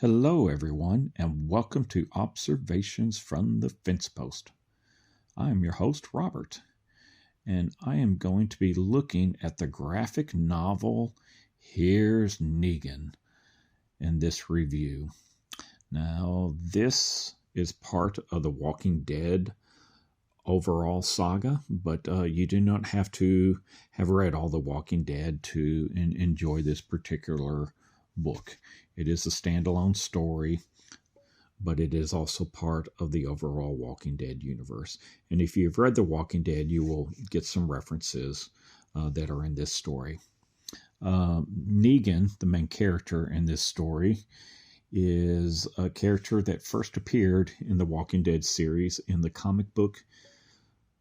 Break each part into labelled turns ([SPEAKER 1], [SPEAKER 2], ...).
[SPEAKER 1] Hello, everyone, and welcome to Observations from the Fence Post. I am your host, Robert, and I am going to be looking at the graphic novel Here's Negan in this review. Now, this is part of the Walking Dead overall saga, but you do not have to have read all the Walking Dead to enjoy this particular book. It is a standalone story, but it is also part of the overall Walking Dead universe. And if you've read The Walking Dead, you will get some references that are in this story. Negan, the main character in this story, is a character that first appeared in the Walking Dead series in the comic book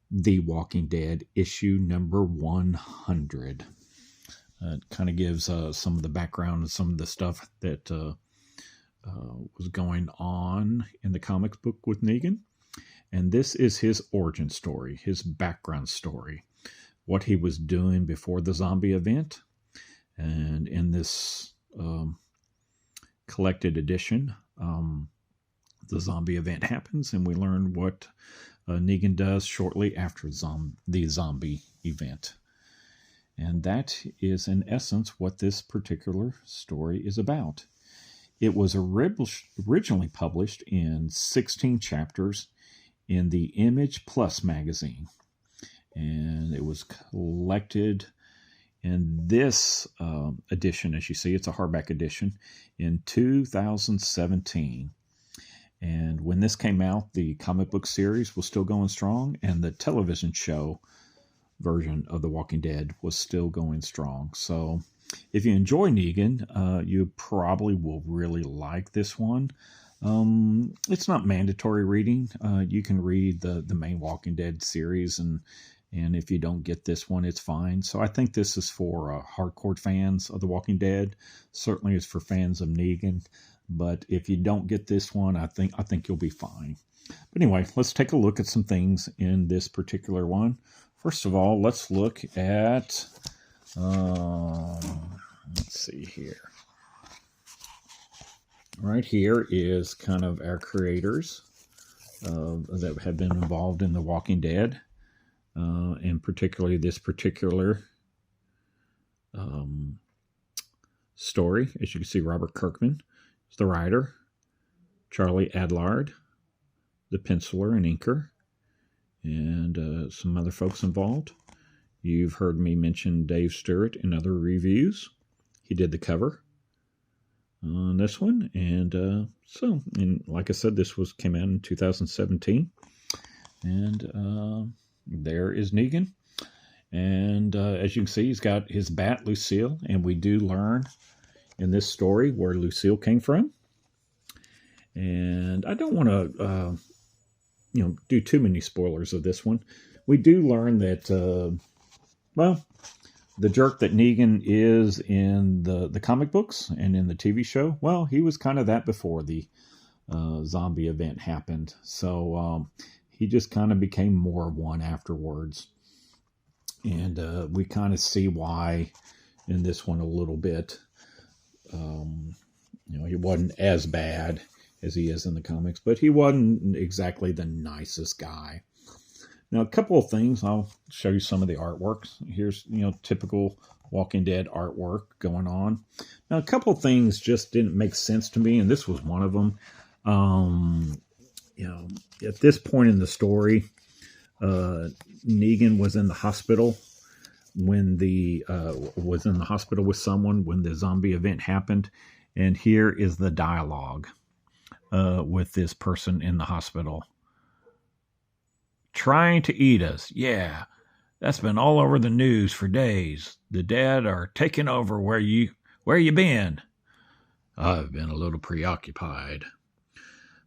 [SPEAKER 1] The Walking Dead, issue number 100. It kind of gives some of the background and some of the stuff that was going on in the comics book with Negan. And this is his origin story, his background story, what he was doing before the zombie event. And in this collected edition, the zombie event happens, and we learn what Negan does shortly after the zombie event. And that is, in essence, what this particular story is about. It was originally published in 16 chapters in the Image Plus magazine. And it was collected in this edition, as you see, it's a hardback edition, in 2017. And when this came out, the comic book series was still going strong, and the television show version of The Walking Dead was still going strong. So if you enjoy Negan, you probably will really like this one. It's not mandatory reading. You can read the main Walking Dead series, and if you don't get this one, it's fine. So I think this is for hardcore fans of The Walking Dead. Certainly is for fans of Negan. But if you don't get this one, I think you'll be fine. But anyway, let's take a look at some things in this particular one. First of all, let's look at, let's see here. Right here is kind of our creators that have been involved in The Walking Dead, and particularly this particular story. As you can see, Robert Kirkman is the writer, Charlie Adlard, the penciler and inker, and some other folks involved. You've heard me mention Dave Stewart in other reviews. He did the cover on this one, and like I said, this came out in 2017, and there is Negan, and as you can see, he's got his bat Lucille, and we do learn in this story where Lucille came from. And I don't want to do too many spoilers of this one. We do learn that, the jerk that Negan is in the comic books and in the TV show, well, he was kind of that before the zombie event happened. So he just kind of became more one afterwards. And we kind of see why in this one a little bit. He wasn't as bad as he is in the comics, but he wasn't exactly the nicest guy. Now, a couple of things. I'll show you some of the artworks. Here's, typical Walking Dead artwork going on. Now, a couple of things just didn't make sense to me, and this was one of them. At this point in the story, Negan was in the hospital was in the hospital with someone when the zombie event happened, and here is the dialogue with this person in the hospital. Trying to eat us. Yeah, that's been all over the news for days. The dead are taking over. Where you been? I've been a little preoccupied.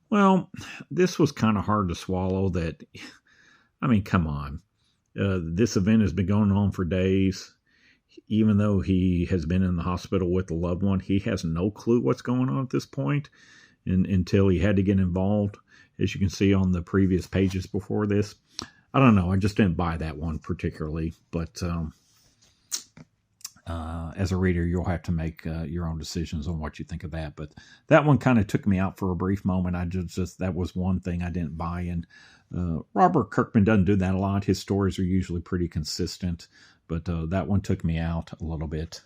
[SPEAKER 1] Well, this was kind of hard to swallow. Come on. This event has been going on for days. Even though he has been in the hospital with a loved one, he has no clue what's going on at this point until he had to get involved. As you can see on the previous pages before this. I don't know. I just didn't buy that one particularly. But As a reader, you'll have to make your own decisions on what you think of that. But that one kind of took me out for a brief moment. I just that was one thing I didn't buy in. Robert Kirkman doesn't do that a lot. His stories are usually pretty consistent, but that one took me out a little bit.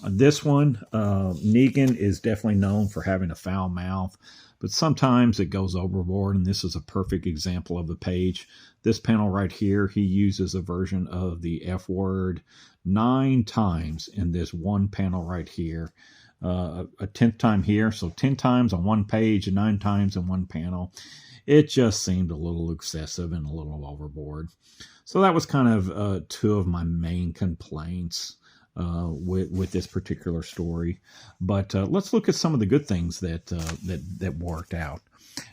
[SPEAKER 1] This one, Negan is definitely known for having a foul mouth, but sometimes it goes overboard, and this is a perfect example of the page. This panel right here, he uses a version of the F word 9 times in this one panel right here. A 10th time here, so 10 times on one page and 9 times in one panel. It just seemed a little excessive and a little overboard. So that was kind of 2 of my main complaints with this particular story. But let's look at some of the good things that worked out.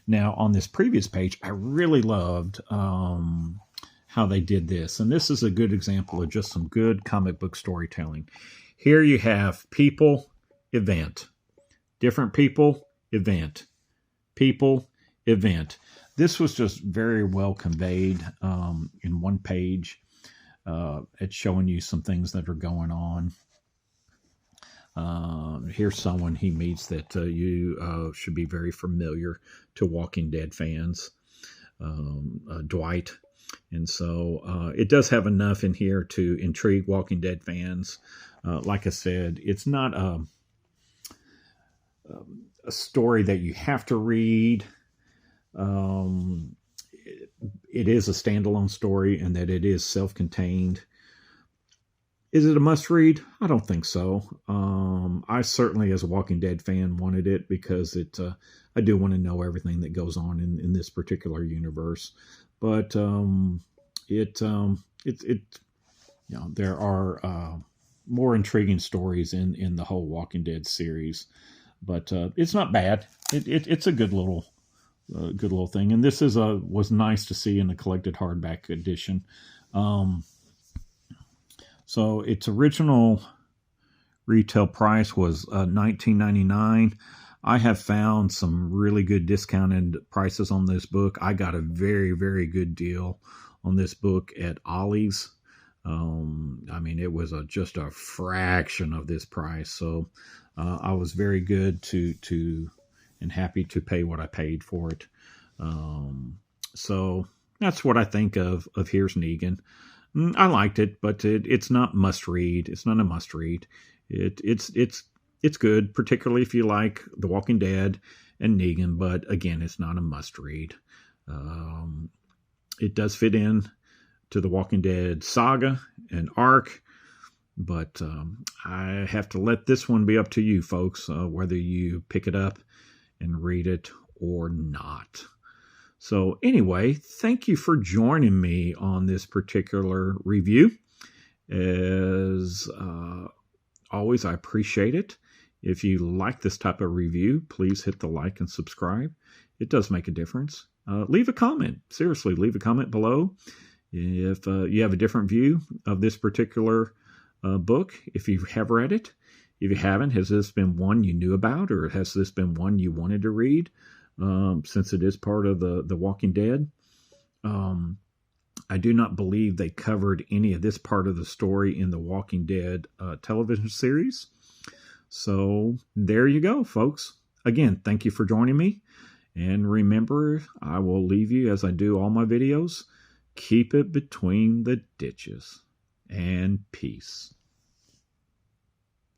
[SPEAKER 1] Now, on this previous page, I really loved how they did this. And this is a good example of just some good comic book storytelling. Here you have people, event. Different people, event. People, event. This was just very well conveyed in one page. It's showing you some things that are going on. Here's someone he meets that you should be very familiar to Walking Dead fans, Dwight. And so it does have enough in here to intrigue Walking Dead fans. Like I said, it's not a story that you have to read. It is a standalone story and that it is self-contained. Is it a must-read? I don't think so. I certainly, as a Walking Dead fan, wanted it because I do want to know everything that goes on in this particular universe. But there are more intriguing stories in the whole Walking Dead series. But it's not bad. It's a good little thing, and this was nice to see in a collected hardback edition. So its original retail price was $19.99. I have found some really good discounted prices on this book. I got a very, very good deal on this book at Ollie's. I mean, it was just a fraction of this price. So I was very good to and happy to pay what I paid for it. So that's what I think of Here's Negan. I liked it, but it's not must read. It's not a must read. It's good, particularly if you like The Walking Dead and Negan, but again, it's not a must read. It does fit in to the Walking Dead saga and arc, but I have to let this one be up to you folks, whether you pick it up and read it or not. So anyway, thank you for joining me on this particular review. As always, I appreciate it. If you like this type of review, please hit the like and subscribe. It does make a difference. Leave a comment. Seriously, leave a comment below. If you have a different view of this particular book, if you have read it. If you haven't, has this been one you knew about, or has this been one you wanted to read, since it is part of the Walking Dead? I do not believe they covered any of this part of the story in the Walking Dead television series. So there you go, folks. Again, thank you for joining me. And remember, I will leave you, as I do all my videos, keep it between the ditches. And peace.